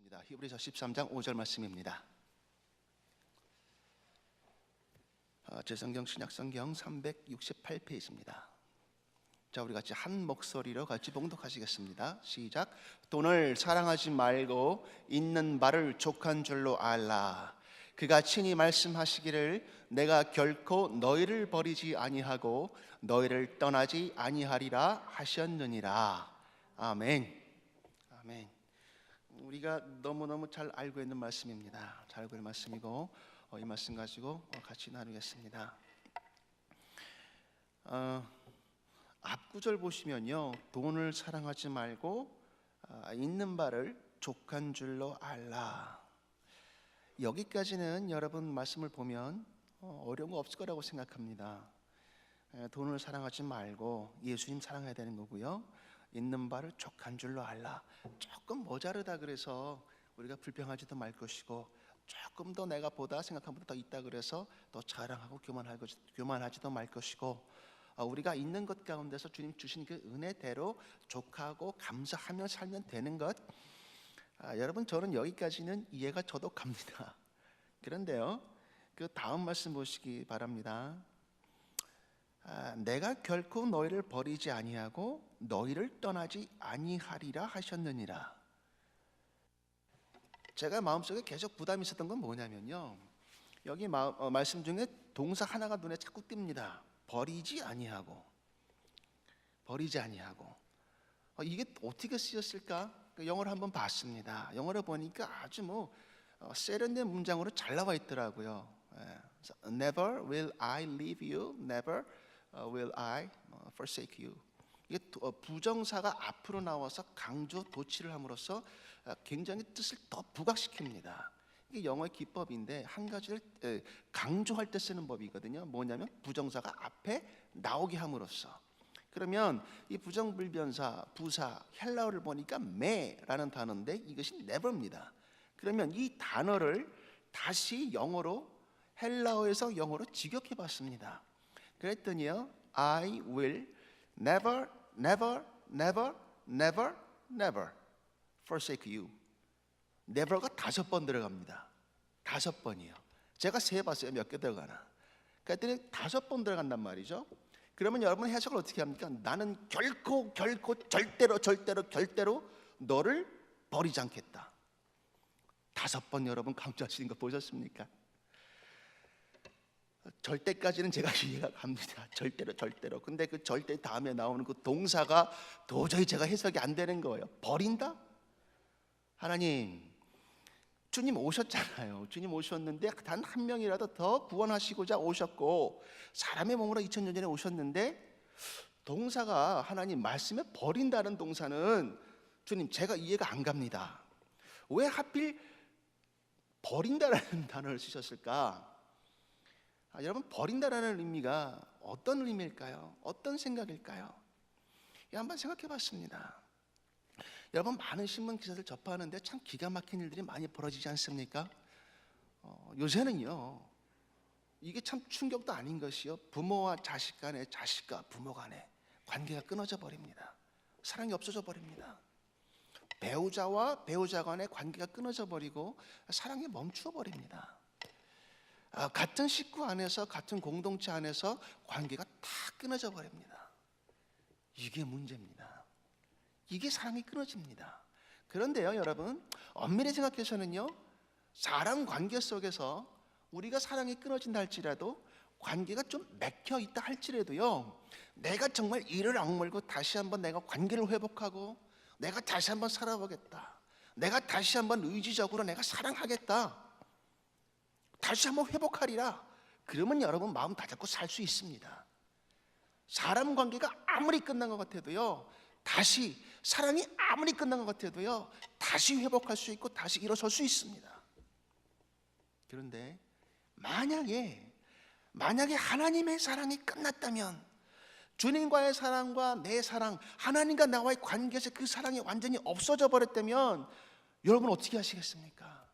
있습니다. 히브리서 13장 5절 말씀입니다. 제 성경 신약성경 368페이지입니다. 자, 우리 같이 한 목소리로 같이 봉독하시겠습니다. 시작. 돈을 사랑하지 말고 있는 바를 족한 줄로 알라. 그가 친히 말씀하시기를 내가 결코 너희를 버리지 아니하고 너희를 떠나지 아니하리라 하셨느니라. 아멘. 아멘. 우리가 너무너무 잘 알고 있는 말씀입니다. 잘 알고 있는 말씀이고 이 말씀 가지고 같이 나누겠습니다. 앞구절 보시면요, 돈을 사랑하지 말고 있는 바를 족한 줄로 알라. 여기까지는 여러분 말씀을 보면 어려운 거 없을 거라고 생각합니다. 돈을 사랑하지 말고 예수님 사랑해야 되는 거고요, 있는 바를 족한 줄로 알라. 조금 모자르다 그래서 우리가 불평하지도 말 것이고, 조금 더 내가 보다 생각한 것보다 더 있다 그래서 더 자랑하고 교만하지도 말 것이고, 우리가 있는 것 가운데서 주님 주신 그 은혜대로 족하고 감사하며 살면 되는 것. 여러분, 저는 여기까지는 이해가 저도 갑니다. 그런데요, 그 다음 말씀 보시기 바랍니다. 내가 결코 너희를 버리지 아니하고 너희를 떠나지 아니하리라 하셨느니라. 제가 마음속에 계속 부담이 있었던 건 뭐냐면요, 여기 말씀 중에 동사 하나가 눈에 자꾸 띕니다. 버리지 아니하고. 버리지 아니하고. 이게 어떻게 쓰였을까? 영어를 한번 봤습니다. 영어를 보니까 아주 세련된 문장으로 잘 나와 있더라고요. Never will I leave you, never will I forsake you. 이게 부정사가 앞으로 나와서 강조 도치를 함으로써 굉장히 뜻을 더 부각시킵니다. 이게 영어의 기법인데 한 가지를 강조할 때 쓰는 법이거든요. 뭐냐면 부정사가 앞에 나오게 함으로써. 그러면 이 부정불변사, 부사, 헬라어를 보니까 매라는 단어인데 이것이 never입니다. 그러면 이 단어를 다시 영어로, 헬라어에서 영어로 직역해 봤습니다. 그랬더니요, I will never, never, never, never, never forsake you. never가 5번 들어갑니다. 5번이요. 제가 세봤어요. 몇 개 들어가나. 그랬더니 5번 들어간단 말이죠. 그러면 여러분 해석을 어떻게 합니까? 나는 결코 절대로 너를 버리지 않겠다. 5번 여러분 강조하시는 거 보셨습니까? 절대까지는 제가 이해가 갑니다. 절대로. 근데 그 절대 다음에 나오는 그 동사가 도저히 제가 해석이 안 되는 거예요. 버린다? 하나님, 주님 오셨잖아요. 주님 오셨는데 단 한 명이라도 더 구원하시고자 오셨고, 사람의 몸으로 2000년 전에 오셨는데 동사가 하나님 말씀에 버린다는 동사는 주님 제가 이해가 안 갑니다. 왜 하필 버린다라는 단어를 쓰셨을까? 여러분, 버린다라는 의미가 어떤 의미일까요? 어떤 생각일까요? 한번 생각해 봤습니다. 여러분, 많은 신문 기사들 접하는데 참 기가 막힌 일들이 많이 벌어지지 않습니까? 요새는요, 이게 참 충격도 아닌 것이요, 부모와 자식 간에, 자식과 부모 간에 관계가 끊어져 버립니다. 사랑이 없어져 버립니다. 배우자와 배우자 간의 관계가 끊어져 버리고 사랑이 멈추어 버립니다. 같은 식구 안에서, 같은 공동체 안에서 관계가 다 끊어져 버립니다. 이게 문제입니다. 이게 사랑이 끊어집니다. 그런데요, 여러분, 엄밀히 생각해서는요, 사람 관계 속에서 우리가 사랑이 끊어진다 할지라도, 관계가 좀 맥혀 있다 할지라도요, 내가 정말 이를 악물고 다시 한번 내가 관계를 회복하고 내가 다시 한번 살아보겠다, 내가 다시 한번 의지적으로 내가 사랑하겠다, 다시 한번 회복하리라, 그러면 여러분 마음 다잡고 살 수 있습니다. 사람 관계가 아무리 끝난 것 같아도요, 다시, 사랑이 아무리 끝난 것 같아도요, 다시 회복할 수 있고 다시 일어설 수 있습니다. 그런데 만약에 하나님의 사랑이 끝났다면, 주님과의 사랑과 내 사랑, 하나님과 나와의 관계에서 그 사랑이 완전히 없어져 버렸다면 여러분 어떻게 하시겠습니까?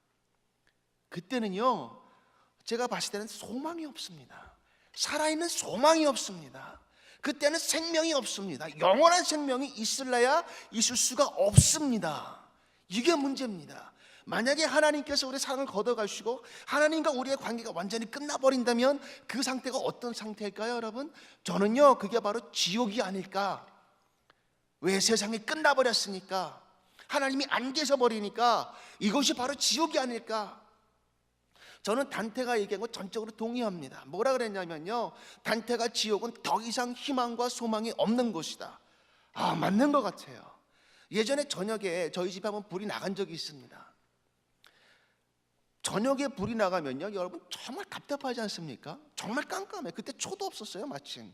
그때는요, 제가 봤을 때는 소망이 없습니다. 살아있는 소망이 없습니다. 그때는 생명이 없습니다. 영원한 생명이 있을래야 있을 수가 없습니다. 이게 문제입니다. 만약에 하나님께서 우리의 사랑을 걷어가시고 하나님과 우리의 관계가 완전히 끝나버린다면 그 상태가 어떤 상태일까요, 여러분? 저는요, 그게 바로 지옥이 아닐까. 왜? 세상이 끝나버렸으니까, 하나님이 안 계셔 버리니까 이것이 바로 지옥이 아닐까. 저는 단테가 얘기한 거 전적으로 동의합니다. 뭐라 그랬냐면요, 단테가 지옥은 더 이상 희망과 소망이 없는 곳이다. 맞는 것 같아요. 예전에 저녁에 저희 집에 한번 불이 나간 적이 있습니다. 저녁에 불이 나가면요, 여러분 정말 답답하지 않습니까? 정말 깜깜해. 그때 초도 없었어요, 마침.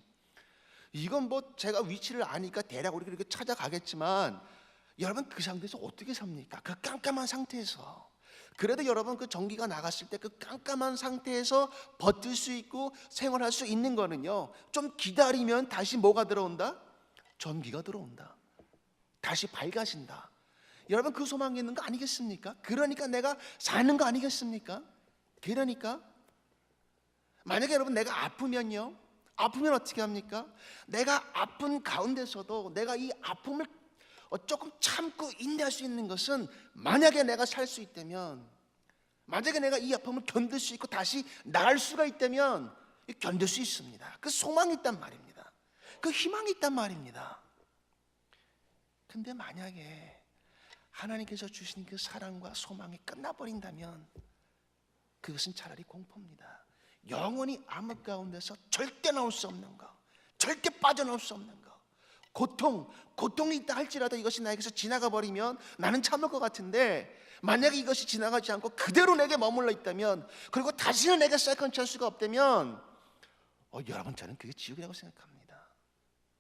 이건 뭐 제가 위치를 아니까 대략 우리 그렇게 찾아가겠지만, 여러분 그 상태에서 어떻게 삽니까? 그 깜깜한 상태에서. 그래도 여러분 그 전기가 나갔을 때 그 깜깜한 상태에서 버틸 수 있고 생활할 수 있는 거는요, 좀 기다리면 다시 뭐가 들어온다? 전기가 들어온다. 다시 밝아진다. 여러분 그 소망이 있는 거 아니겠습니까? 그러니까 내가 사는 거 아니겠습니까? 그러니까 만약에 여러분 내가 아프면요, 아프면 어떻게 합니까? 내가 아픈 가운데서도 내가 이 아픔을 조금 참고 인내할 수 있는 것은, 만약에 내가 살 수 있다면, 만약에 내가 이 아픔을 견딜 수 있고 다시 나을 수가 있다면 견딜 수 있습니다. 그 소망이 있단 말입니다. 그 희망이 있단 말입니다. 근데 만약에 하나님께서 주신 그 사랑과 소망이 끝나버린다면 그것은 차라리 공포입니다. 영원히 암흑 가운데서 절대 나올 수 없는 거, 절대 빠져나올 수 없는 거, 고통이 있다 할지라도 이것이 나에게서 지나가 버리면 나는 참을 것 같은데, 만약에 이것이 지나가지 않고 그대로 내게 머물러 있다면, 그리고 다시는 내게 세컨 찬스가 없다면, 여러분 저는 그게 지옥이라고 생각합니다.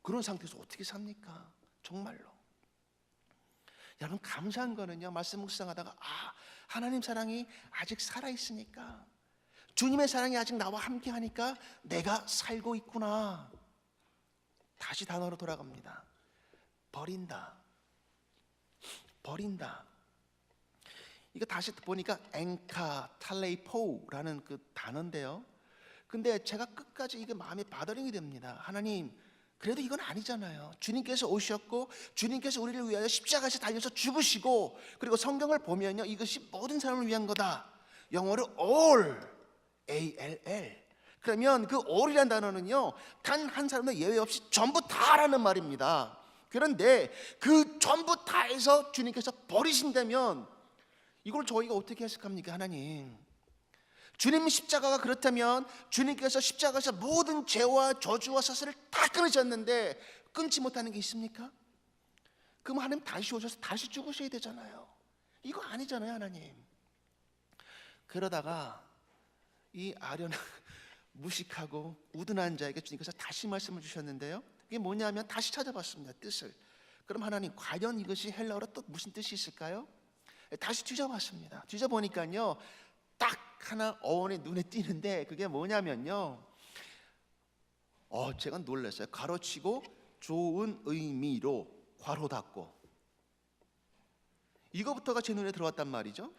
그런 상태에서 어떻게 삽니까? 정말로. 여러분 감사한 거는요, 말씀 묵상하다가 하나님 사랑이 아직 살아있으니까, 주님의 사랑이 아직 나와 함께 하니까 내가 살고 있구나. 다시 단어로 돌아갑니다. 버린다. 이거 다시 보니까 엔카탈레이포라는 그 단어인데요, 근데 제가 끝까지 이게 마음에 바더링이 됩니다. 하나님, 그래도 이건 아니잖아요. 주님께서 오셨고 주님께서 우리를 위하여 십자가에서 달려서 죽으시고, 그리고 성경을 보면요, 이것이 모든 사람을 위한 거다. 영어로 all, A-L-L. 그러면 그 all이라는 단어는요, 단 한 사람도 예외 없이 전부 다라는 말입니다. 그런데 그 전부 다에서 주님께서 버리신다면 이걸 저희가 어떻게 해석합니까? 하나님, 주님 십자가가 그렇다면 주님께서 십자가에서 모든 죄와 저주와 사슬을 다 끊으셨는데 끊지 못하는 게 있습니까? 그럼 하나님 다시 오셔서 다시 죽으셔야 되잖아요. 이거 아니잖아요, 하나님. 그러다가 이 아련한 무식하고 우둔한 자에게 주님께서 다시 말씀을 주셨는데요, 이게 뭐냐면 다시 찾아봤습니다, 뜻을. 그럼 하나님, 과연 이것이 헬라어로 또 무슨 뜻이 있을까요? 다시 뒤져봤습니다. 뒤져보니까요, 딱 하나 어원이 눈에 띄는데, 그게 뭐냐면요, 제가 놀랐어요. 가로치고 좋은 의미로 괄호 닫고, 이거부터가 제 눈에 들어왔단 말이죠.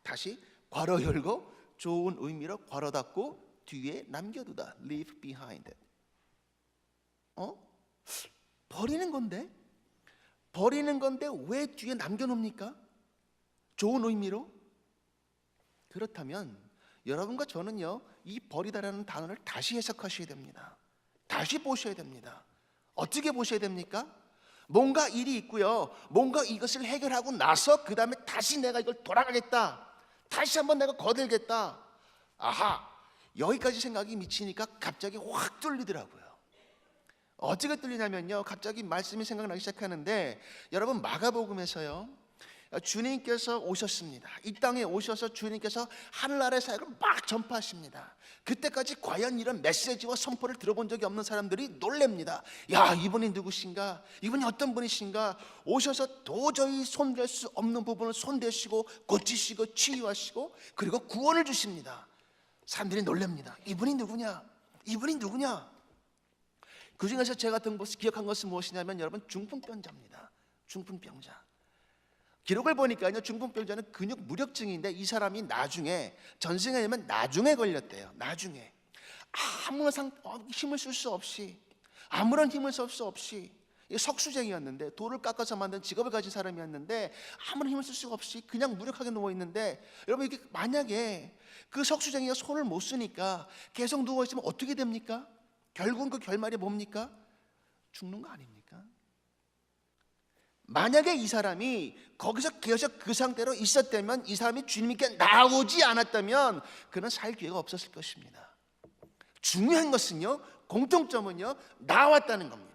다시 괄호 열고 좋은 의미로 괄호 닫고 뒤에 남겨두다, leave behind. 버리는 건데 왜 뒤에 남겨놓습니까? 좋은 의미로? 그렇다면 여러분과 저는요, 이 버리다라는 단어를 다시 해석하셔야 됩니다. 다시 보셔야 됩니다. 어떻게 보셔야 됩니까? 뭔가 일이 있고요, 뭔가 이것을 해결하고 나서 그 다음에 다시 내가 이걸 돌아가겠다, 다시 한번 내가 거들겠다. 여기까지 생각이 미치니까 갑자기 확 뚫리더라고요. 어떻게 뚫리냐면요, 갑자기 말씀이 생각나기 시작하는데, 여러분 마가복음에서요, 주님께서 오셨습니다. 이 땅에 오셔서 주님께서 하늘나라의 사역을 막 전파하십니다. 그때까지 과연 이런 메시지와 선포를 들어본 적이 없는 사람들이 놀랍니다. 야, 이분이 누구신가? 이분이 어떤 분이신가? 오셔서 도저히 손댈 수 없는 부분을 손대시고 고치시고 치유하시고 그리고 구원을 주십니다. 사람들이 놀랍니다. 이분이 누구냐? 그 중에서 제가 기억한 것은 무엇이냐면, 여러분, 중풍병자입니다. 중풍병자. 기록을 보니까요, 중풍병자는 근육 무력증인데, 이 사람이 나중에 전생에 되면 나중에 걸렸대요. 나중에 아무런 힘을 쓸 수 없이, 아무런 힘을 쓸 수 없이 석수쟁이였는데 돌을 깎아서 만든 직업을 가진 사람이었는데 아무런 힘을 쓸 수가 없이 그냥 무력하게 누워있는데, 여러분 이게 만약에 그 석수쟁이가 손을 못 쓰니까 계속 누워있으면 어떻게 됩니까? 결국은 그 결말이 뭡니까? 죽는 거 아닙니까? 만약에 이 사람이 거기서 계속 그 상태로 있었다면, 이 사람이 주님께 나오지 않았다면 그는 살 기회가 없었을 것입니다. 중요한 것은요, 공통점은요, 나왔다는 겁니다.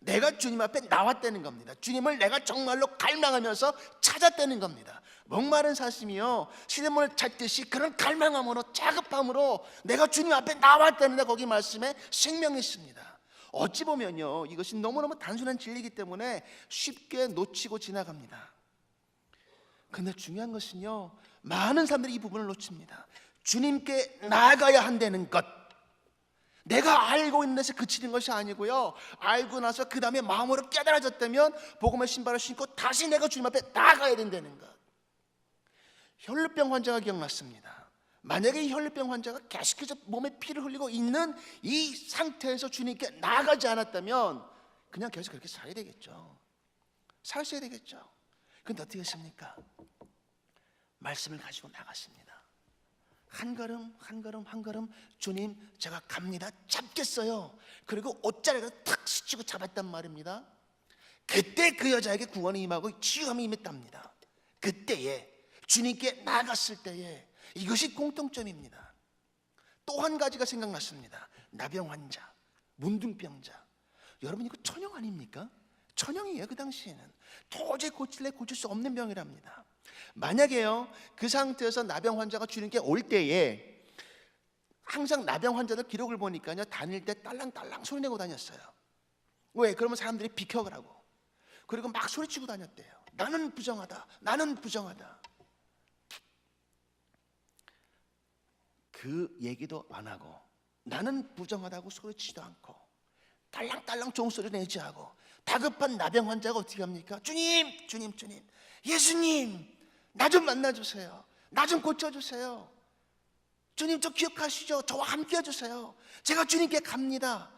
내가 주님 앞에 나왔다는 겁니다. 주님을 내가 정말로 갈망하면서 찾았다는 겁니다. 목마른 사슴이요 시냇물을 찾듯이 그런 갈망함으로, 자급함으로 내가 주님 앞에 나왔다는데 거기 말씀에 생명이 있습니다. 어찌 보면요, 이것이 너무너무 단순한 진리이기 때문에 쉽게 놓치고 지나갑니다. 그런데 중요한 것은요, 많은 사람들이 이 부분을 놓칩니다. 주님께 나아가야 한다는 것, 내가 알고 있는 데서 그치는 것이 아니고요, 알고 나서 그 다음에 마음으로 깨달아졌다면 복음의 신발을 신고 다시 내가 주님 앞에 나아가야 된다는 것. 혈루병 환자가 기억났습니다. 만약에 이 혈루병 환자가 계속해서 몸에 피를 흘리고 있는 이 상태에서 주님께 나아가지 않았다면 그냥 계속 그렇게 살아야 되겠죠. 살아야 되겠죠. 그런데 어떻게 했습니까? 말씀을 가지고 나갔습니다. 한 걸음 한 걸음 한 걸음, 주님 제가 갑니다, 잡겠어요. 그리고 옷자락을 탁 스치고 잡았단 말입니다. 그때 그 여자에게 구원이 임하고 치유함이 임했답니다. 그때에 주님께 나갔을 때에 이것이 공통점입니다. 또 한 가지가 생각났습니다. 나병 환자, 문둥병자. 여러분 이거 천형 아닙니까? 천형이에요. 그 당시에는 도저히 고칠 수 없는 병이랍니다. 만약에요 그 상태에서 나병 환자가 주님께 올 때에 항상 나병 환자들 기록을 보니까요, 다닐 때 딸랑딸랑 소리 내고 다녔어요. 왜? 그러면 사람들이 비켜가라고. 그리고 막 소리치고 다녔대요. 나는 부정하다, 나는 부정하다. 그 얘기도 안 하고 나는 부정하다고 소리치지도 않고 딸랑딸랑 종소리 내지 하고, 다급한 나병 환자가 어떻게 합니까? 주님, 주님, 주님, 예수님 나 좀 만나주세요. 나 좀 고쳐주세요. 주님 저 기억하시죠? 저와 함께 해주세요. 제가 주님께 갑니다.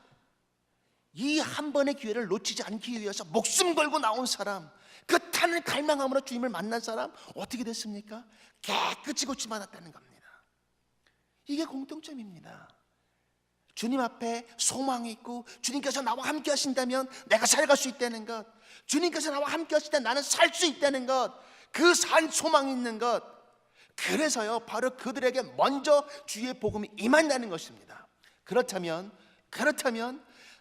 이 한 번의 기회를 놓치지 않기 위해서 목숨 걸고 나온 사람, 그 탄을 갈망함으로 주님을 만난 사람 어떻게 됐습니까? 깨끗이 고침받았다는 겁니다. 이게 공통점입니다. 주님 앞에 소망이 있고 주님께서 나와 함께 하신다면 내가 살아갈 수 있다는 것, 주님께서 나와 함께 하실 때 나는 살 수 있다는 것, 그 산 소망이 있는 것. 그래서요 바로 그들에게 먼저 주의 복음이 임한다는 것입니다. 그렇다면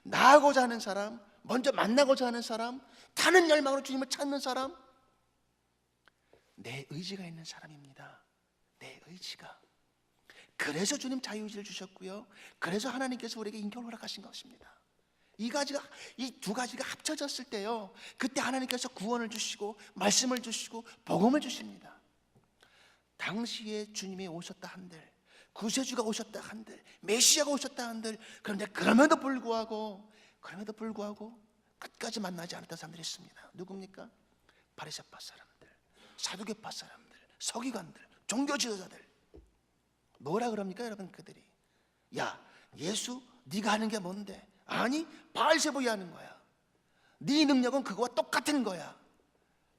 나아가고자 하는 사람, 먼저 만나고자 하는 사람, 타는 열망으로 주님을 찾는 사람, 내 의지가 있는 사람입니다. 내 의지가. 그래서 주님 자유의지를 주셨고요, 그래서 하나님께서 우리에게 인격을 허락하신 것입니다. 이 두 가지가 합쳐졌을 때요, 그때 하나님께서 구원을 주시고 말씀을 주시고 복음을 주십니다. 당시에 주님이 오셨다 한들, 구세주가 오셨다 한들, 메시아가 오셨다 한들, 그런데 그럼에도 불구하고 끝까지 만나지 않았던 사람들이 있습니다. 누굽니까? 바리새파 사람들, 사두개파 사람들, 서기관들, 종교 지도자들. 뭐라 그럽니까 여러분? 그들이 야 예수 네가 하는 게 뭔데? 아니 바알세불이 하는 거야. 네 능력은 그거와 똑같은 거야.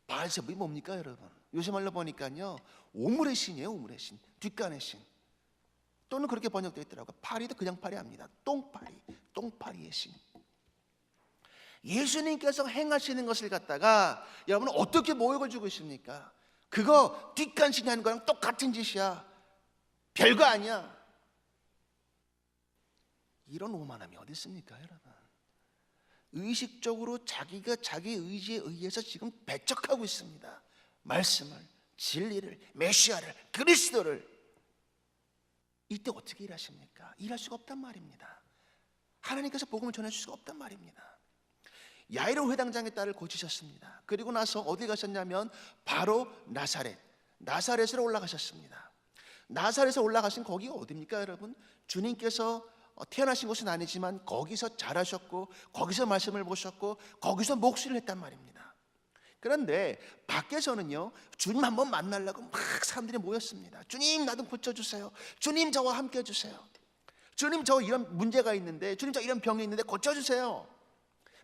바알세불이 뭡니까 여러분? 요새 말로 보니까요 오물의 신이에요. 오물의 신, 뒷간의 신. 또는 그렇게 번역되어 있더라고요. 파리도 그냥 파리 아닙니다. 똥파리의 신. 예수님께서 행하시는 것을 갖다가 여러분은 어떻게 모욕을 주고 있습니까? 그거 뒷간신이 하는 거랑 똑같은 짓이야, 별거 아니야. 이런 오만함이 어디 있습니까 여러분? 의식적으로 자기가 자기 의지에 의해서 지금 배척하고 있습니다. 말씀을, 진리를, 메시아를, 그리스도를. 이때 어떻게 일하십니까? 일할 수가 없단 말입니다. 하나님께서 복음을 전해줄 수가 없단 말입니다. 야이로 회당장의 딸을 고치셨습니다. 그리고 나서 어디 가셨냐면 바로 나사렛으로 올라가셨습니다. 나사렛에 올라가신 거기가 어디입니까 여러분? 주님께서 태어나신 곳은 아니지만 거기서 자라셨고 거기서 말씀을 보셨고 거기서 목수를 했단 말입니다. 그런데 밖에서는요 주님 한번 만나려고 막 사람들이 모였습니다. 주님 나 좀 고쳐주세요. 주님 저와 함께 해주세요. 주님 저 이런 문제가 있는데, 주님 저 이런 병이 있는데 고쳐주세요.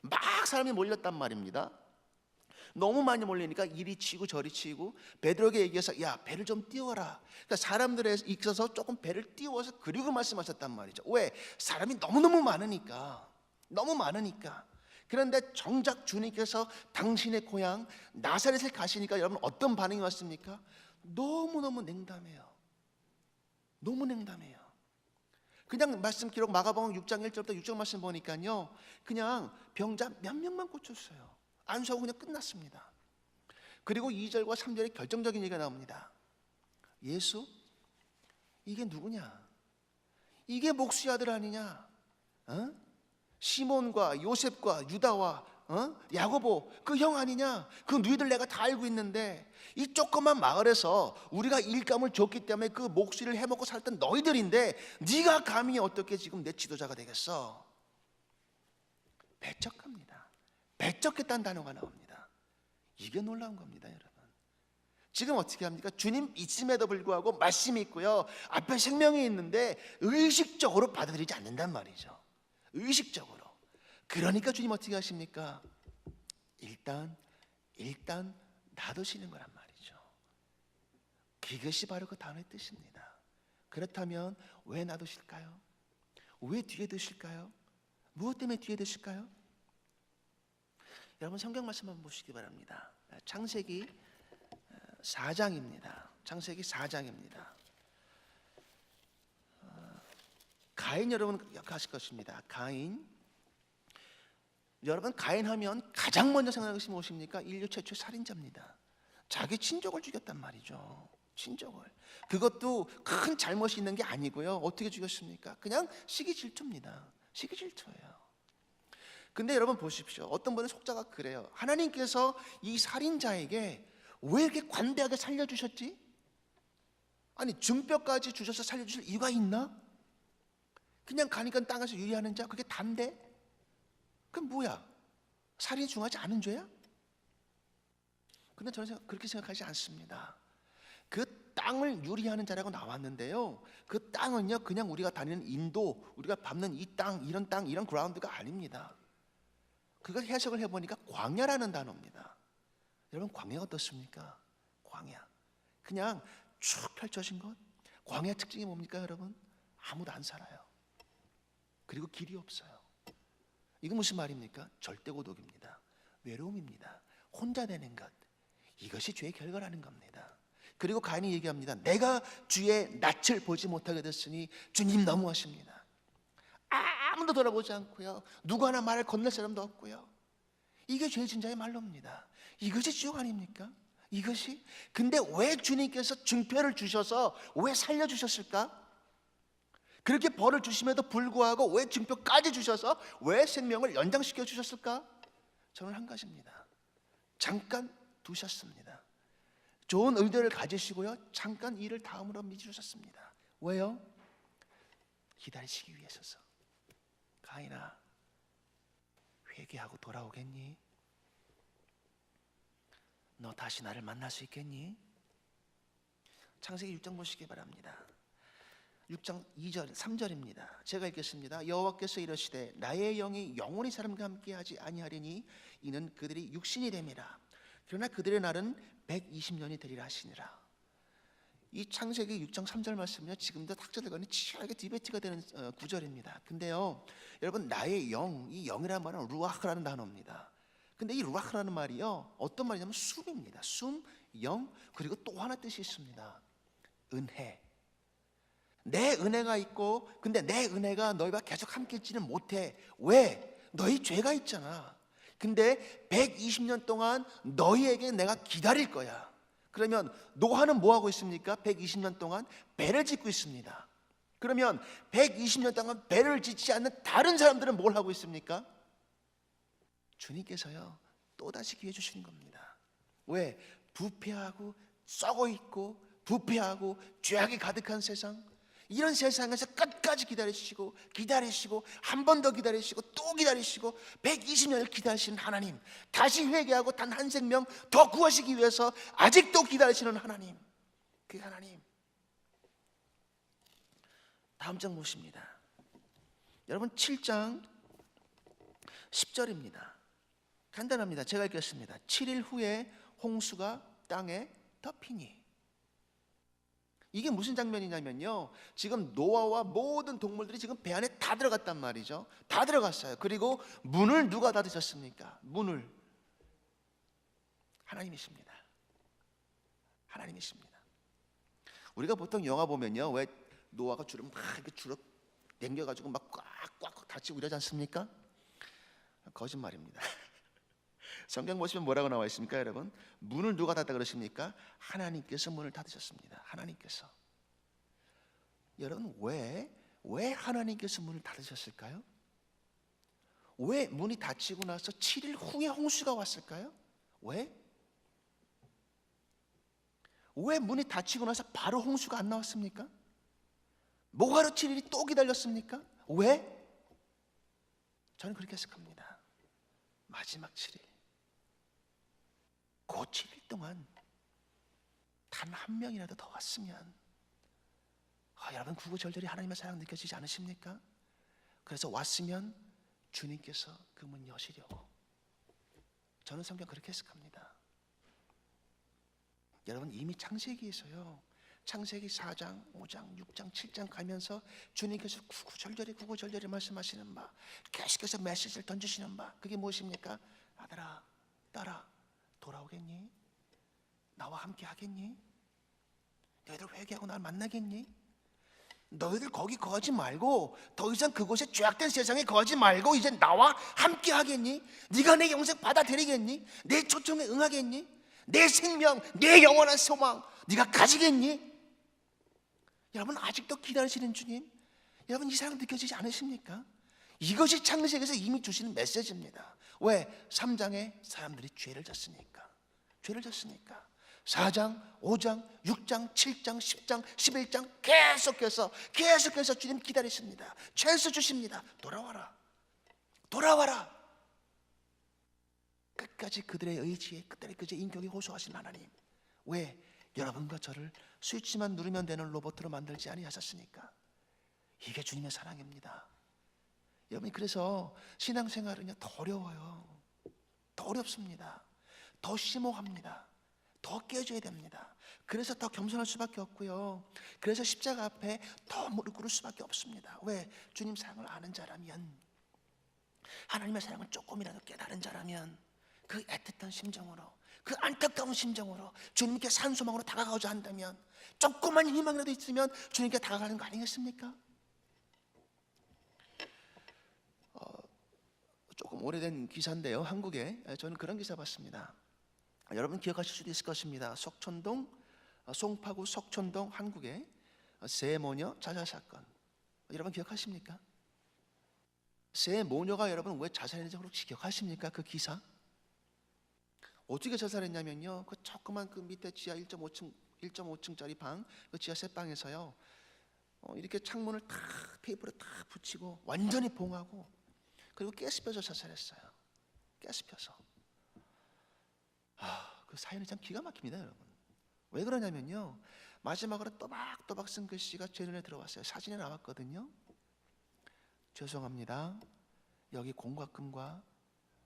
막 사람이 몰렸단 말입니다. 너무 많이 몰리니까 이리 치고 저리 치고 베드로에게 얘기해서 야, 배를 좀 띄워라. 그러니까 사람들에 있어서 조금 배를 띄워서 그리고 말씀하셨단 말이죠. 왜? 사람이 너무너무 많으니까. 너무 많으니까. 그런데 정작 주님께서 당신의 고향 나사렛에 가시니까 여러분 어떤 반응이 왔습니까? 너무너무 냉담해요. 너무 냉담해요. 그냥 말씀 기록 마가복음 6장 1절부터 6절 말씀 보니까요, 그냥 병자 몇 명만 고쳤어요. 안수하고 그냥 끝났습니다. 그리고 2절과 3절에 결정적인 얘기가 나옵니다. 예수? 이게 누구냐? 이게 목수의 아들 아니냐? 시몬과 요셉과 유다와 야고보 그 형 아니냐? 그 누이들 내가 다 알고 있는데 이 조그만 마을에서 우리가 일감을 줬기 때문에 그 목수를 해먹고 살던 너희들인데 네가 감히 어떻게 지금 내 지도자가 되겠어? 배척합니다. 배척했다는 단어가 나옵니다. 이게 놀라운 겁니다, 여러분. 지금 어떻게 합니까? 주님 있음에도 불구하고 말씀이 있고요, 앞에 생명이 있는데 의식적으로 받아들이지 않는단 말이죠. 의식적으로. 그러니까 주님 어떻게 하십니까? 일단 놔두시는 거란 말이죠. 그것이 바로 그 단어의 뜻입니다. 그렇다면 왜 놔두실까요? 왜 뒤에 두실까요? 무엇 때문에 뒤에 두실까요? 여러분 성경 말씀 한번 보시기 바랍니다. 창세기 4장입니다. 창세기 4장입니다. 가인 여러분 기억하실 것입니다. 가인. 여러분 가인 하면 가장 먼저 생각하는 것이 무엇입니까? 인류 최초의 살인자입니다. 자기 친족을 죽였단 말이죠. 친족을. 그것도 큰 잘못이 있는 게 아니고요. 어떻게 죽였습니까? 그냥 시기 질투입니다. 시기 질투예요. 근데 여러분 보십시오. 어떤 분은 속자가 그래요. 하나님께서 이 살인자에게 왜 이렇게 관대하게 살려주셨지? 아니 증뼈까지 주셔서 살려주실 이유가 있나? 그냥 가니까 땅에서 유리하는 자, 그게 단데? 그럼 뭐야? 살인이 중하지 않은 죄야? 근데 저는 그렇게 생각하지 않습니다. 그 땅을 유리하는 자라고 나왔는데요, 그 땅은요 그냥 우리가 다니는 인도, 우리가 밟는 이 땅, 이런 그라운드가 아닙니다. 그걸 해석을 해보니까 광야라는 단어입니다. 여러분 광야가 어떻습니까? 광야 그냥 쭉 펼쳐진 것. 광야 특징이 뭡니까 여러분? 아무도 안 살아요. 그리고 길이 없어요. 이거 무슨 말입니까? 절대 고독입니다. 외로움입니다. 혼자 되는 것. 이것이 죄의 결과라는 겁니다. 그리고 가인이 얘기합니다. 내가 주의 낯을 보지 못하게 됐으니 주님 너무하십니다. 아무도 돌아보지 않고요, 누구 하나 말을 건넬 사람도 없고요. 이게 죄의 진자의 말로입니다. 이것이 지옥 아닙니까? 이것이. 근데 왜 주님께서 증표를 주셔서 왜 살려주셨을까? 그렇게 벌을 주심에도 불구하고 왜 증표까지 주셔서 왜 생명을 연장시켜 주셨을까? 저는 한 가지입니다. 잠깐 두셨습니다. 좋은 의도를 가지시고요, 잠깐 일을 다음으로 미루셨습니다. 왜요? 기다리시기 위해서서. 가인아, 회개하고 돌아오겠니? 너 다시 나를 만날 수 있겠니? 창세기 6장 보시기 바랍니다. 6장 2절 3절입니다. 제가 읽겠습니다. 여호와께서 이르시되 나의 영이 영원히 사람과 함께하지 아니하리니 이는 그들이 육신이 됨이라. 그러나 그들의 날은 120년이 되리라 하시니라. 이 창세기 6장 3절 말씀은요, 지금도 학자들 간에 치열하게 디베이트가 되는 구절입니다. 근데요 여러분, 나의 영, 이 영이라는 말은 루아흐라는 단어입니다. 근데 이 루아흐라는 말이요 어떤 말이냐면 숨입니다. 숨, 영, 그리고 또 하나 뜻이 있습니다. 은혜. 내 은혜가 있고, 근데 내 은혜가 너희와 계속 함께 있지는 못해. 왜? 너희 죄가 있잖아. 근데 120년 동안 너희에게 내가 기다릴 거야. 그러면 노아는 뭐 하고 있습니까? 120년 동안 배를 짓고 있습니다. 그러면 120년 동안 배를 짓지 않는 다른 사람들은 뭘 하고 있습니까? 주님께서요 또다시 기회 주시는 겁니다. 왜? 부패하고 썩어 있고 부패하고 죄악이 가득한 세상, 이런 세상에서 끝까지 기다리시고 한 번 더 기다리시고 또 기다리시고 120년을 기다리시는 하나님, 다시 회개하고 단 한 생명 더 구하시기 위해서 아직도 기다리시는 하나님, 그 하나님. 다음 장 보십니다. 여러분 7장 10절입니다. 간단합니다. 제가 읽겠습니다. 7일 후에 홍수가 땅에 덮이니. 이게 무슨 장면이냐면요, 지금 노아와 모든 동물들이 지금 배 안에 다 들어갔단 말이죠. 다 들어갔어요. 그리고 문을 누가 닫으셨습니까? 문을 하나님이십니다. 하나님이십니다. 우리가 보통 영화 보면요, 왜 노아가 줄을 막 이렇게 줄어 당겨가지고 막 꽉꽉 닫히고 이러지 않습니까? 거짓말입니다. 성경 보시면 뭐라고 나와 있습니까, 여러분? 문을 누가 닫다 그러십니까? 하나님께서 문을 닫으셨습니다. 하나님께서. 여러분, 왜 하나님께서 문을 닫으셨을까요? 왜 문이 닫히고 나서 7일 후에 홍수가 왔을까요? 왜 문이 닫히고 나서 바로 홍수가 안 나왔습니까? 뭐하러 7일이 또 기다렸습니까? 왜? 저는 그렇게 해석합니다. 마지막 7일, 그 7일 동안 단 한 명이라도 더 왔으면, 여러분 구구절절히 하나님의 사랑 느껴지지 않으십니까? 그래서 왔으면 주님께서 그 문 여시려고. 저는 성경 그렇게 해석합니다. 여러분, 이미 창세기에서요, 창세기 4장, 5장, 6장, 7장 가면서 주님께서 구구절절히 말씀하시는 바, 계속해서 메시지를 던지시는 바, 그게 무엇입니까? 아들아, 딸아, 돌아오겠니? 나와 함께 하겠니? 너희들 회개하고 날 만나겠니? 너희들 거기 거하지 말고, 더 이상 그곳에 죄악된 세상에 거하지 말고 이제 나와 함께 하겠니? 네가 내 영생 받아들이겠니? 내 초청에 응하겠니? 내 생명, 내 영원한 소망 네가 가지겠니? 여러분, 아직도 기다리시는 주님, 여러분 이 사랑 느껴지지 않으십니까? 이것이 창세기에서 이미 주시는 메시지입니다. 왜? 3장에 사람들이 죄를 졌으니까. 4장, 5장, 6장, 7장, 10장, 11장 계속해서 주님 기다리십니다. 찬스 주십니다. 돌아와라. 끝까지 그들의 의지에, 그들의 인격에 호소하신 하나님, 왜 여러분과 저를 스위치만 누르면 되는 로봇으로 만들지 아니하셨습니까? 이게 주님의 사랑입니다. 여러분, 그래서 신앙생활은요, 더 어려워요. 더 어렵습니다. 더 심오합니다. 더 깨져야 됩니다. 그래서 더 겸손할 수밖에 없고요. 그래서 십자가 앞에 더 무릎 꿇을 수밖에 없습니다. 왜? 주님 사랑을 아는 자라면, 하나님의 사랑을 조금이라도 깨달은 자라면, 그 애틋한 심정으로, 그 안타까운 심정으로 주님께 산소망으로 다가가고자 한다면, 조그만 희망이라도 있으면 주님께 다가가는 거 아니겠습니까? 조금 오래된 기사인데요, 한국에 저는 그런 기사 봤습니다. 여러분 기억하실 수도 있을 것입니다. 송파구 석촌동 한국의 세 모녀 자살 사건, 여러분 기억하십니까? 세 모녀가 여러분 왜 자살했는지 혹시 기억하십니까? 그 기사 어떻게 자살했냐면요, 그 조그만 그 밑에 지하 1.5층짜리 방, 그 지하 셋방에서요, 이렇게 창문을 탁 테이프로 탁 붙이고 완전히 봉하고, 그리고 가스 펴서 자살했어요. 가스 펴서. 그 사연이 참 기가 막힙니다, 여러분. 왜 그러냐면요, 마지막으로 또박또박 쓴 글씨가 제 눈에 들어왔어요. 사진에 나왔거든요. 죄송합니다. 여기 공과금과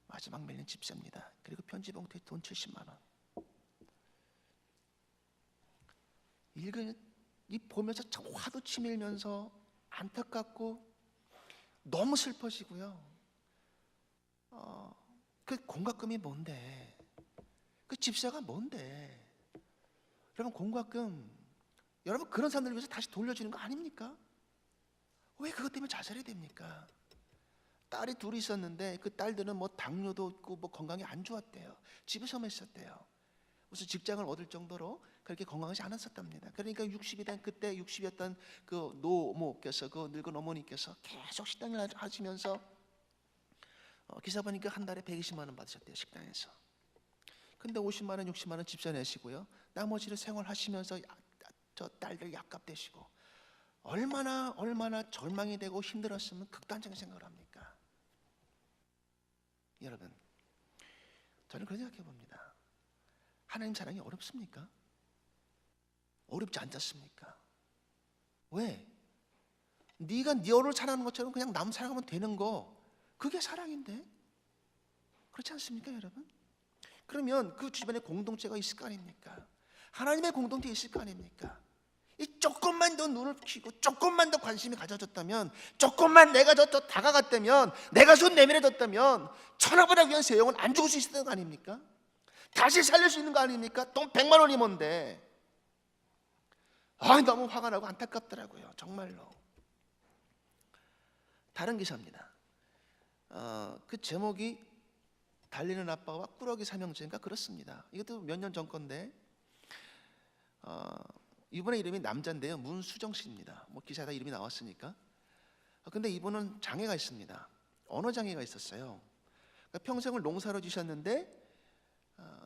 마지막 밀린 집세입니다. 그리고 편지 봉투에 돈 70만 원. 이 보면서 참 화도 치밀면서 안타깝고 너무 슬퍼지고요. 그 공과금이 뭔데? 그 집세가 뭔데? 여러분, 공과금, 여러분 그런 사람들을 위해서 다시 돌려주는 거 아닙니까? 왜 그것 때문에 자살이 됩니까? 딸이 둘이 있었는데 그 딸들은 뭐 당뇨도 있고 뭐 건강이 안 좋았대요. 집에서만 있었대요. 무슨 직장을 얻을 정도로 그렇게 건강하지 않았었답니다. 그러니까 60이 된 그때 60이었던 그 노모께서, 그 늙은 어머니께서 계속 식당을 하시면서 기사 보니까 한 달에 120만 원 받으셨대요, 식당에서. 근데 50만 원, 60만 원 집세 내시고요, 나머지를 생활하시면서 저 딸들 약값 대시고, 얼마나 절망이 되고 힘들었으면 극단적인 생각을 합니까? 여러분, 저는 그런 생각해 봅니다. 하나님 사랑이 어렵습니까? 어렵지 않습니까? 왜? 네가 너를 사랑하는 것처럼 그냥 남 사랑하면 되는 거, 그게 사랑인데. 그렇지 않습니까, 여러분? 그러면 그 주변에 공동체가 있을 거 아닙니까? 하나님의 공동체 있을 거 아닙니까? 이 조금만 더 눈을 켜고 조금만 더 관심이 가져졌다면, 조금만 내가 더 다가갔다면, 내가 손 내밀어졌다면 천하보다 귀한 새 영혼 안 죽을 수 있었던 거 아닙니까? 다시 살릴 수 있는 거 아닙니까? 돈 100만 원이 뭔데? 너무 화가 나고 안타깝더라고요, 정말로. 다른 기사입니다. 그 제목이 달리는 아빠와 꾸러기 삼형제인가 그렇습니다. 이것도 몇 년 전 건데, 이분의 이름이 남자인데요, 문수정 씨입니다. 뭐 기사에다 이름이 나왔으니까. 근데 이분은 장애가 있습니다. 언어 장애가 있었어요. 그러니까 평생을 농사로 지셨는데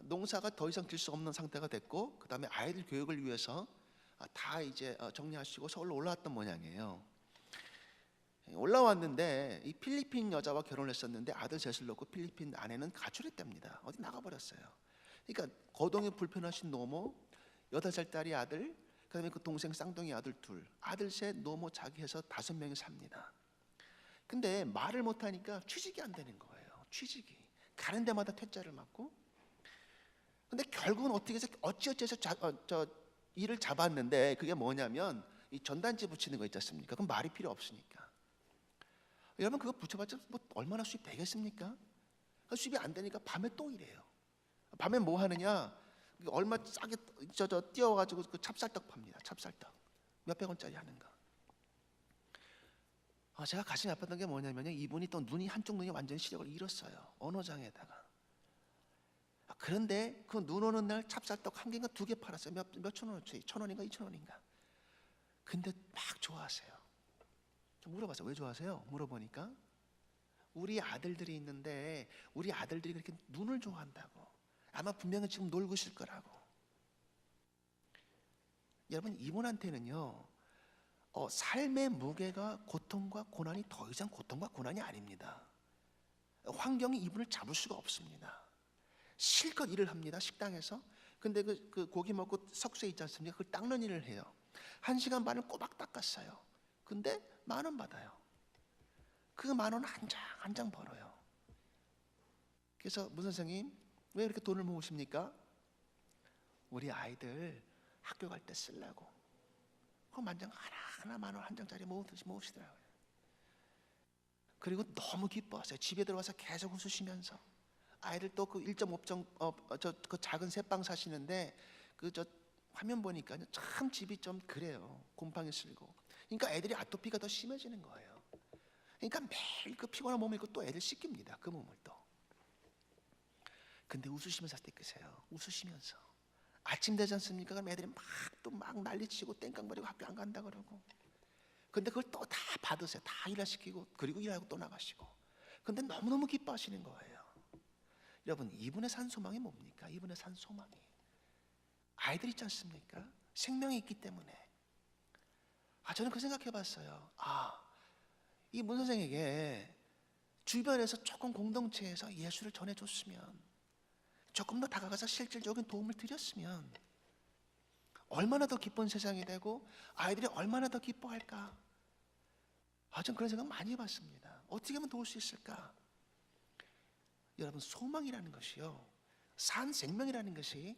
농사가 더 이상 질 수 없는 상태가 됐고, 그 다음에 아이들 교육을 위해서 다 이제 정리하시고 서울로 올라왔던 모양이에요. 올라왔는데 이 필리핀 여자와 결혼을 했었는데 아들 셋을 놓고 필리핀 아내는 가출했답니다. 어디 나가버렸어요. 그러니까 거동이 불편하신 노모, 8살짜리 아들, 그다음에 그 동생 쌍둥이 아들 둘, 아들 셋, 노모 자기 해서 5명이 삽니다. 근데 말을 못하니까 취직이 안 되는 거예요. 취직이 가는 데마다 퇴짜를 맞고. 근데 결국은 어떻게 해서 어찌어찌해서 일을 잡았는데, 그게 뭐냐면 이 전단지 붙이는 거 있지 않습니까? 그럼 말이 필요 없으니까. 여러분, 그거 붙여봤자 뭐 얼마나 수입 되겠습니까? 수입이 안 되니까 밤에 또 일해요. 밤에 뭐 하느냐? 얼마 싸게 띄워가지고 그 찹쌀떡 팝니다. 찹쌀떡 몇백 원짜리 하는 거. 제가 가슴이 아팠던 게 뭐냐면요, 이분이 또 한쪽 눈이 완전히 시력을 잃었어요. 언어장애에다가. 그런데 그 눈 오는 날 찹쌀떡 한 개인가 2개 팔았어요. 몇천 원어치, 1,000원인가 2,000원인가. 근데 막 좋아하세요. 물어봤어요. 왜 좋아하세요? 물어보니까 우리 아들들이 있는데 우리 아들들이 그렇게 눈을 좋아한다고. 아마 분명히 지금 놀고 있을 거라고. 여러분, 이분한테는요, 삶의 무게가 고통과 고난이 더 이상 고통과 고난이 아닙니다. 환경이 이분을 잡을 수가 없습니다. 실컷 일을 합니다, 식당에서. 근데 그 고기 먹고 석쇠 있지 않습니까? 그걸 닦는 일을 해요. 1시간 반을 꼬박 닦았어요. 근데 10,000원 받아요. 그 10,000원 한 장 벌어요. 그래서 문 선생님, 왜 이렇게 돈을 모으십니까? 우리 아이들 학교 갈 때 쓰려고. 그 만장 하나 10,000원 한 장짜리 모으시더라고요. 그리고 너무 기뻐하세요. 집에 들어와서 계속 웃으시면서. 아이들 또 그 1.5정 그 작은 새빵 사시는데 화면 보니까 참 집이 좀 그래요. 곰팡이 쓸고. 그러니까 애들이 아토피가 더 심해지는 거예요. 그러니까 매일 그 피곤한 몸을 입고 또 애들 씻깁니다. 그 몸을 또. 근데 웃으시면서 떼끄세요. 웃으시면서. 아침 되지 않습니까? 그럼 애들이 막 난리치고 땡깡거리고 학교 안 간다 그러고. 근데 그걸 또 다 받으세요. 다 일화시키고, 그리고 일하고 또 나가시고. 근데 너무너무 기뻐하시는 거예요. 여러분, 이분의 산 소망이 뭡니까? 이분의 산 소망이 아이들 있지 않습니까? 생명이 있기 때문에. 저는 그 생각해 봤어요. 이 문 선생에게 주변에서 조금 공동체에서 예수를 전해줬으면, 조금 더 다가가서 실질적인 도움을 드렸으면 얼마나 더 기쁜 세상이 되고 아이들이 얼마나 더 기뻐할까. 저는 그런 생각 많이 해봤습니다. 어떻게 하면 도울 수 있을까? 여러분, 소망이라는 것이요, 산 생명이라는 것이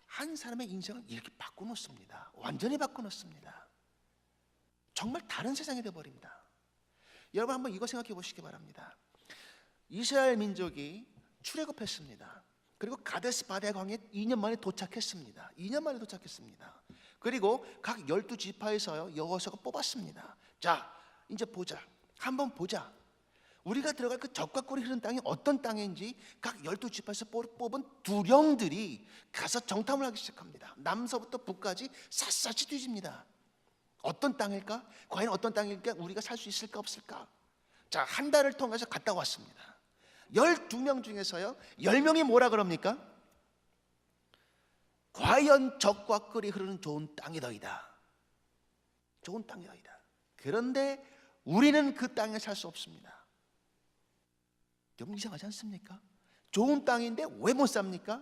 한 사람의 인생을 이렇게 바꿔놓습니다. 완전히 바꿔놓습니다. 정말 다른 세상이 되어버립니다. 여러분, 한번 이거 생각해 보시기 바랍니다. 이스라엘 민족이 출애굽했습니다. 그리고 가데스 바네 광야에 2년 만에 도착했습니다. 2년 만에 도착했습니다. 그리고 각 12지파에서요 여호수아가 뽑았습니다. 자, 이제 보자. 한번 보자. 우리가 들어갈 그 적과 꿀이 흐르는 땅이 어떤 땅인지 각 12지파에서 뽑은 두령들이 가서 정탐을 하기 시작합니다. 남서부터 북까지 샅샅이 뒤집니다. 어떤 땅일까? 과연 어떤 땅일까? 우리가 살 수 있을까 없을까? 자, 한 달을 통해서 갔다 왔습니다. 12명 중에서요 10명이 뭐라 그럽니까? 과연 적과 꿀이 흐르는 좋은 땅이더이다. 좋은 땅이더이다. 그런데 우리는 그 땅에 살 수 없습니다. 좀 이상하지 않습니까? 좋은 땅인데 왜 못 삽니까?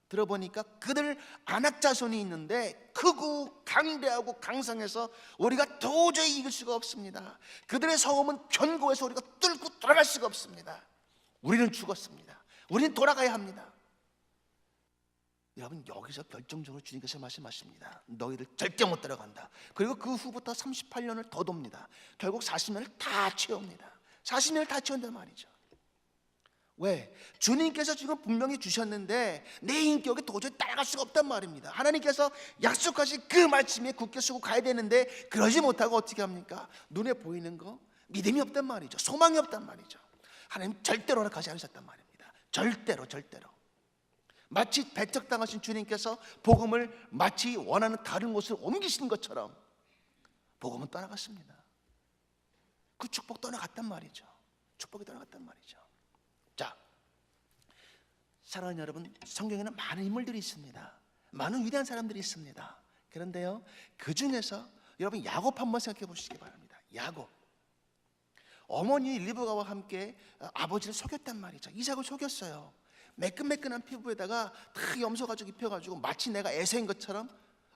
들어보니까 그들 안악자손이 있는데 크고 강대하고 강성해서 우리가 도저히 이길 수가 없습니다. 그들의 성읍은 견고해서 우리가 뚫고 들어갈 수가 없습니다. 우리는 죽었습니다. 우리는 돌아가야 합니다. 여러분, 여기서 결정적으로 주님께서 말씀하십니다. 너희들 절대 못 들어간다. 그리고 그 후부터 38년을 더 돕니다. 결국 40년을 다 채웁니다. 40년을 다 채운단 말이죠. 왜? 주님께서 지금 분명히 주셨는데 내 인격에 도저히 따라갈 수가 없단 말입니다. 하나님께서 약속하신 그 말씀에 굳게 서고 가야 되는데 그러지 못하고 어떻게 합니까? 눈에 보이는 거 믿음이 없단 말이죠. 소망이 없단 말이죠. 하나님 절대로 허락하지 않으셨단 말입니다. 절대로. 마치 배척당하신 주님께서 복음을 마치 원하는 다른 곳으로 옮기신 것처럼 복음은 떠나갔습니다. 그 축복 떠나갔단 말이죠. 축복이 떠나갔단 말이죠. 자, 사랑하는 여러분, 성경에는 많은 인물들이 있습니다. 많은 위대한 사람들이 있습니다. 그런데요, 그 중에서 여러분 야곱 한번 생각해 보시기 바랍니다. 야곱, 어머니 리브가와 함께 아버지를 속였단 말이죠. 이삭을 속였어요. 매끈매끈한 피부에다가 다 염소 가죽 입혀가지고 마치 내가 에서인 것처럼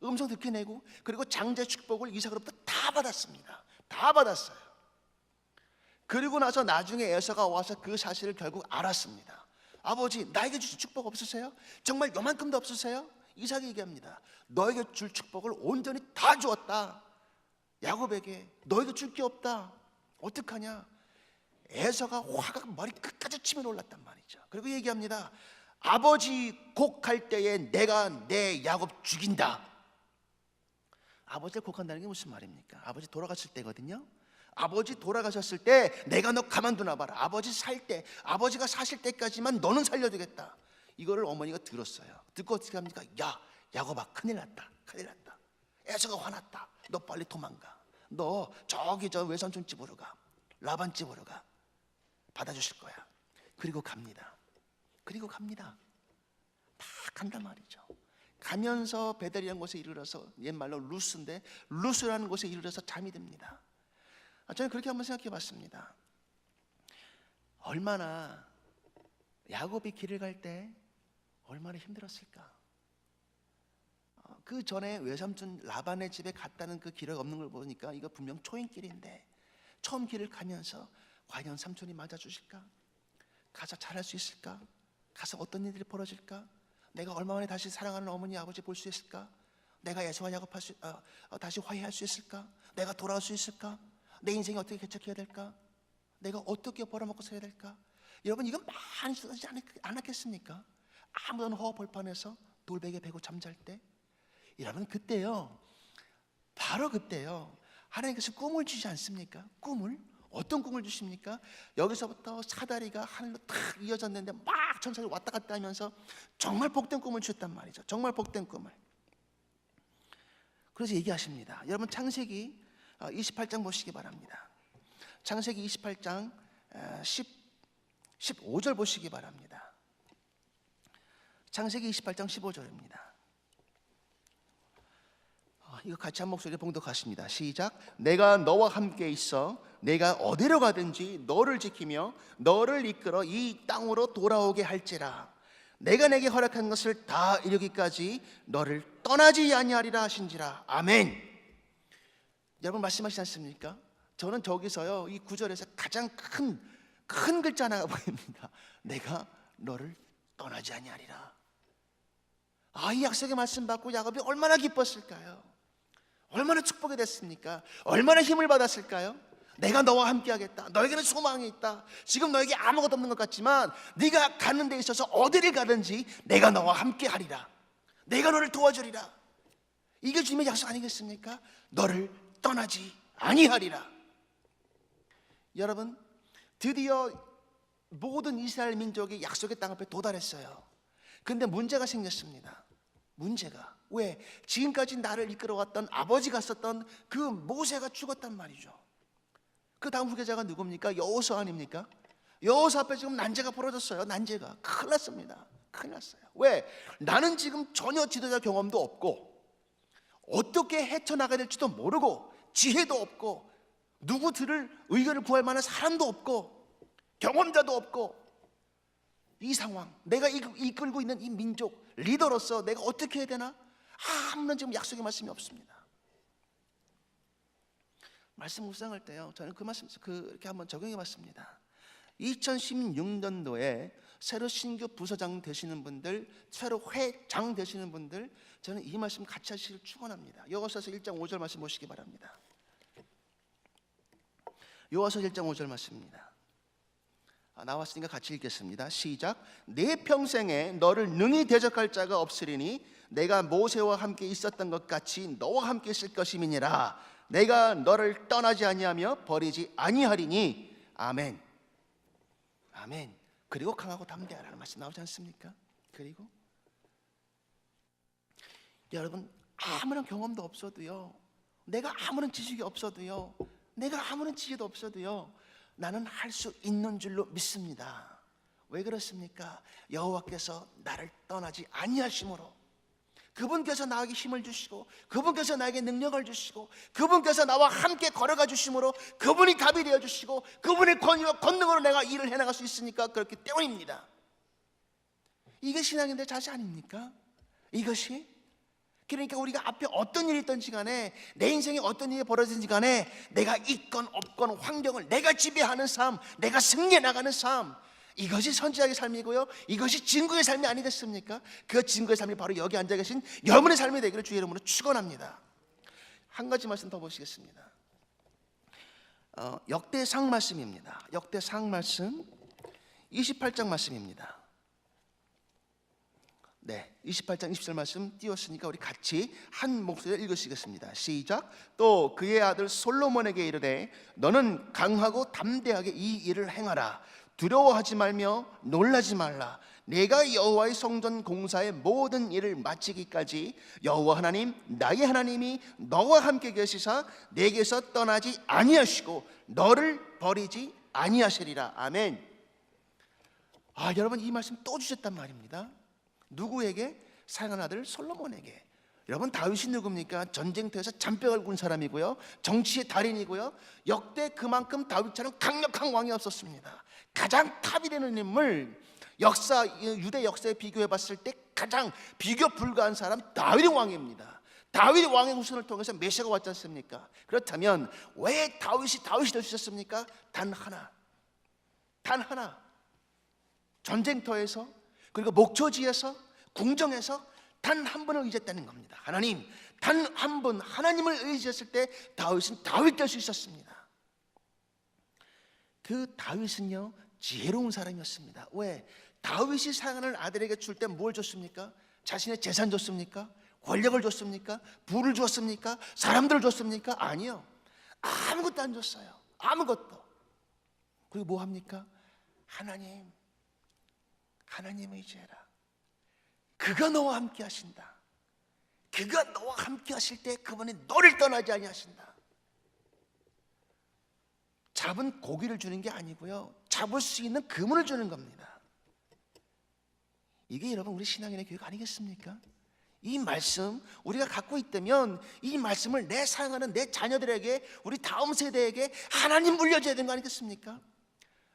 음성 듣게 내고, 그리고 장제 축복을 이삭으로부터 다 받았습니다. 다 받았어요. 그리고 나서 나중에 에서가 와서 그 사실을 결국 알았습니다. 아버지, 나에게 주신 축복 없으세요? 정말 요만큼도 없으세요? 이삭이 얘기합니다. 너에게 줄 축복을 온전히 다 주었다. 야곱에게 너에게 줄 게 없다. 어떡하냐? 에서가 화가 머리 끝까지 치밀어 올랐단 말이죠. 그리고 얘기합니다. 아버지 곡할 때에 내가 내 야곱 죽인다. 아버지를 곡한다는 게 무슨 말입니까? 아버지 돌아갔을 때거든요. 아버지 돌아가셨을 때 내가 너 가만두나 봐라. 아버지 살 때, 아버지가 사실 때까지만 너는 살려주겠다. 이거를 어머니가 들었어요. 듣고 어떻게 합니까? 야, 야곱아, 큰일 났다. 에서가 화났다. 너 빨리 도망가. 너 저기 저 외삼촌 집으로 가. 라반 집으로 가. 받아주실 거야. 그리고 갑니다. 다 간단 말이죠. 가면서 베델이라는 곳에 이르러서, 옛말로 루스인데 루스라는 곳에 이르러서 잠이 듭니다. 저는 그렇게 한번 생각해 봤습니다. 얼마나 야곱이 길을 갈 때 얼마나 힘들었을까. 그 전에 외삼촌 라반의 집에 갔다는 그 기록 없는 걸 보니까 이거 분명 초인길인데 처음 길을 가면서 과연 삼촌이 맞아주실까? 가서 잘할 수 있을까? 가서 어떤 일들이 벌어질까? 내가 얼마 만에 다시 사랑하는 어머니 아버지 볼 수 있을까? 내가 에서와 야곱 다시 화해할 수 있을까? 내가 돌아올 수 있을까? 내 인생이 어떻게 개척해야 될까? 내가 어떻게 벌어먹고 살아야 될까? 여러분, 이거 많이 쓰지 않았겠습니까? 아무런 허허벌판에서 돌베개 베고 잠잘 때, 여러분, 그때요, 바로 그때요, 하나님께서 꿈을 주지 않습니까? 꿈을? 어떤 꿈을 주십니까? 여기서부터 사다리가 하늘로 탁 이어졌는데 막 천사들이 왔다 갔다 하면서 정말 복된 꿈을 주셨단 말이죠. 정말 복된 꿈을. 그래서 얘기하십니다. 여러분, 창세기 28장 보시기 바랍니다. 창세기 28장 15절 보시기 바랍니다. 창세기 28장 15절입니다. 이거 같이 한 목소리로 봉독하십니다. 시작. 내가 너와 함께 있어 내가 어디로 가든지 너를 지키며 너를 이끌어 이 땅으로 돌아오게 할지라. 내가 내게 허락한 것을 다 이루기까지 너를 떠나지 아니하리라 하신지라. 아멘. 여러분, 말씀하시지 않습니까? 저는 저기서요, 이 구절에서 가장 큰 글자 하나가 보입니다. 내가 너를 떠나지 아니하리라. 이 약속의 말씀 받고 야곱이 얼마나 기뻤을까요? 얼마나 축복이 됐습니까? 얼마나 힘을 받았을까요? 내가 너와 함께 하겠다. 너에게는 소망이 있다. 지금 너에게 아무것도 없는 것 같지만 네가 가는 데 있어서 어디를 가든지 내가 너와 함께 하리라. 내가 너를 도와주리라. 이게 주님의 약속 아니겠습니까? 너를 떠나지 아니하리라. 여러분, 드디어 모든 이스라엘 민족이 약속의 땅 앞에 도달했어요. 그런데 문제가 생겼습니다. 문제가. 왜? 지금까지 나를 이끌어왔던 아버지가 썼던 그 모세가 죽었단 말이죠. 그 다음 후계자가 누굽니까? 여호수아 아닙니까? 여호수아 앞에 지금 난제가 벌어졌어요. 난제가. 큰일 났습니다. 큰일 났어요. 왜? 나는 지금 전혀 지도자 경험도 없고 어떻게 헤쳐나가야 될지도 모르고 지혜도 없고 누구 들을 의견을 구할 만한 사람도 없고 경험자도 없고, 이 상황, 내가 이끌고 있는 이 민족 리더로서 내가 어떻게 해야 되나? 아무런 지금 약속의 말씀이 없습니다. 말씀 묵상할 때요, 저는 그 말씀 그렇게 한번 적용해 봤습니다. 2016년도에 새로 신규 부서장 되시는 분들, 새로 회장 되시는 분들, 저는 이 말씀 같이 하시길 축원합니다. 요한서서 1장 5절 말씀 보시기 바랍니다. 요한서서 1장 5절 말씀입니다. 나왔으니까 같이 읽겠습니다. 시작. 내 평생에 너를 능히 대적할 자가 없으리니 내가 모세와 함께 있었던 것 같이 너와 함께 있을 것임이니라. 내가 너를 떠나지 아니하며 버리지 아니하리니. 아멘. 아멘. 그리고 강하고 담대하라는 말씀 나오지 않습니까? 그리고 여러분, 아무런 경험도 없어도요, 내가 아무런 지식이 없어도요, 내가 아무런 지혜도 없어도요, 나는 할 수 있는 줄로 믿습니다. 왜 그렇습니까? 여호와께서 나를 떠나지 아니하심으로, 그분께서 나에게 힘을 주시고, 그분께서 나에게 능력을 주시고, 그분께서 나와 함께 걸어가 주심으로, 그분이 답이 되어 주시고, 그분의 권위와 권능으로 내가 일을 해나갈 수 있으니까 그렇기 때문입니다. 이게 신앙인들 자세 아닙니까? 이것이. 그러니까 우리가 앞에 어떤 일이 있든지 간에, 내 인생에 어떤 일이 벌어지든지 간에, 내가 있건 없건 환경을 내가 지배하는 삶, 내가 승리해 나가는 삶, 이것이 선지자의 삶이고요, 이것이 진구의 삶이 아니겠습니까? 그 진구의 삶이 바로 여기 앉아 계신 여러분의 삶이 되기를 주의 이름으로 축원합니다. 한 가지 말씀 더 보시겠습니다. 역대상 말씀입니다. 역대상 말씀 28장 말씀입니다. 네, 28장 20절 말씀 띄웠으니까 우리 같이 한 목소리로 읽으시겠습니다. 시작. 또 그의 아들 솔로몬에게 이르되 너는 강하고 담대하게 이 일을 행하라. 두려워하지 말며 놀라지 말라. 내가 여호와의 성전 공사의 모든 일을 마치기까지 여호와 하나님 나의 하나님이 너와 함께 계시사 내게서 떠나지 아니하시고 너를 버리지 아니하시리라. 아멘. 여러분, 이 말씀 또 주셨단 말입니다. 누구에게? 사랑하는 아들 솔로몬에게. 여러분, 다윗이 누굽니까? 전쟁터에서 잔병을 군 사람이고요, 정치의 달인이고요, 역대 그만큼 다윗처럼 강력한 왕이 없었습니다. 가장 탑이 되는 인물, 유대 역사에 비교해 봤을 때 가장 비교 불가한 사람 다윗의 왕입니다. 다윗의 왕의 후손을 통해서 메시아가 왔지 않습니까? 그렇다면 왜 다윗이 될 수 있었습니까? 단 하나, 전쟁터에서, 그리고 목초지에서, 궁정에서 단 한 분을 의지했다는 겁니다. 하나님, 단 한 분, 하나님을 의지했을 때 다윗은 다윗 될 수 있었습니다. 그 다윗은요, 지혜로운 사람이었습니다. 왜? 다윗이 사랑하는 아들에게 줄 때 뭘 줬습니까? 자신의 재산 줬습니까? 권력을 줬습니까? 부를 줬습니까? 사람들을 줬습니까? 아니요, 아무것도 안 줬어요. 아무것도. 그리고 뭐 합니까? 하나님을 의지해라. 그가 너와 함께 하신다. 그가 너와 함께 하실 때 그분이 너를 떠나지 아니하신다. 잡은 고기를 주는 게 아니고요, 잡을 수 있는 그물을 주는 겁니다. 이게 여러분 우리 신앙인의 교육 아니겠습니까? 이 말씀 우리가 갖고 있다면 이 말씀을 내 사랑하는 내 자녀들에게, 우리 다음 세대에게 하나님 물려줘야 되는 거 아니겠습니까?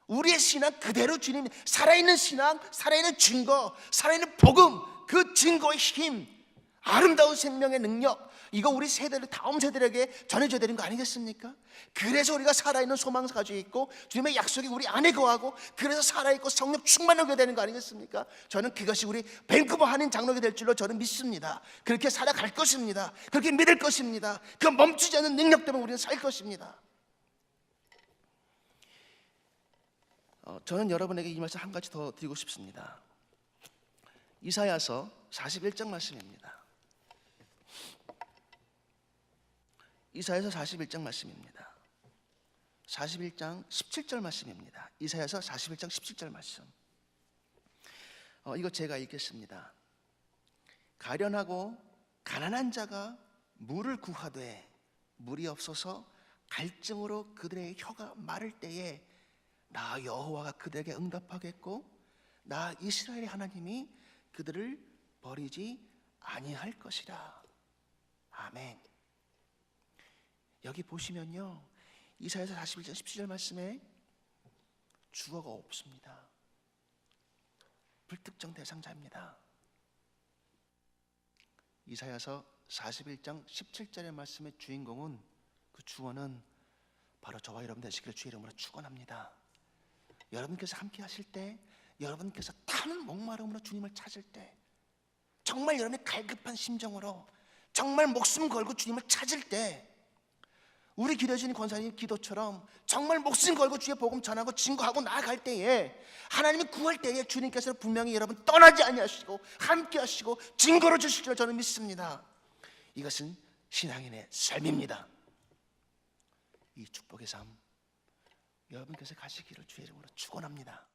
우리의 신앙 그대로 주님, 살아있는 신앙, 살아있는 증거, 살아있는 복음, 그 증거의 힘, 아름다운 생명의 능력, 이거 우리 세대를, 다음 세대에게 전해줘야 되는 거 아니겠습니까? 그래서 우리가 살아있는 소망을 가지고 있고 주님의 약속이 우리 안에 거하고, 그래서 살아있고 성령 충만하게 되는 거 아니겠습니까? 저는 그것이 우리 밴쿠버 한인 장로가 될 줄로 저는 믿습니다. 그렇게 살아갈 것입니다. 그렇게 믿을 것입니다. 그 멈추지 않는 능력 때문에 우리는 살 것입니다. 저는 여러분에게 이 말씀 한 가지 더 드리고 싶습니다. 이사야서 41장 말씀입니다. 이사야서 41장 말씀입니다. 41장 17절 말씀입니다. 이사야서 41장 17절 말씀. 이거 제가 읽겠습니다. 가련하고 가난한 자가 물을 구하되 물이 없어서 갈증으로 그들의 혀가 마를 때에 나 여호와가 그들에게 응답하겠고 나 이스라엘의 하나님이 그들을 버리지 아니할 것이라. 아멘. 여기 보시면요, 이사야서 41장 17절 말씀에 주어가 없습니다. 불특정 대상자입니다. 이사야서 41장 17절의 말씀의 주인공은, 그 주어는 바로 저와 여러분 되시기를 주의 이름으로 축원합니다. 여러분께서 함께 하실 때 여러분께서 타는 목마름으로 주님을 찾을 때, 정말 여러분의 갈급한 심정으로 정말 목숨 걸고 주님을 찾을 때, 우리 기려진 권사님 기도처럼 정말 목숨 걸고 주의 복음 전하고 증거하고 나아갈 때에, 하나님이 구할 때에 주님께서 분명히 여러분 떠나지 아니하시고 함께 하시고 증거로 주실 줄 저는 믿습니다. 이것은 신앙인의 삶입니다. 이 축복의 삶 여러분께서 가시기를 주의 이름으로 축원합니다.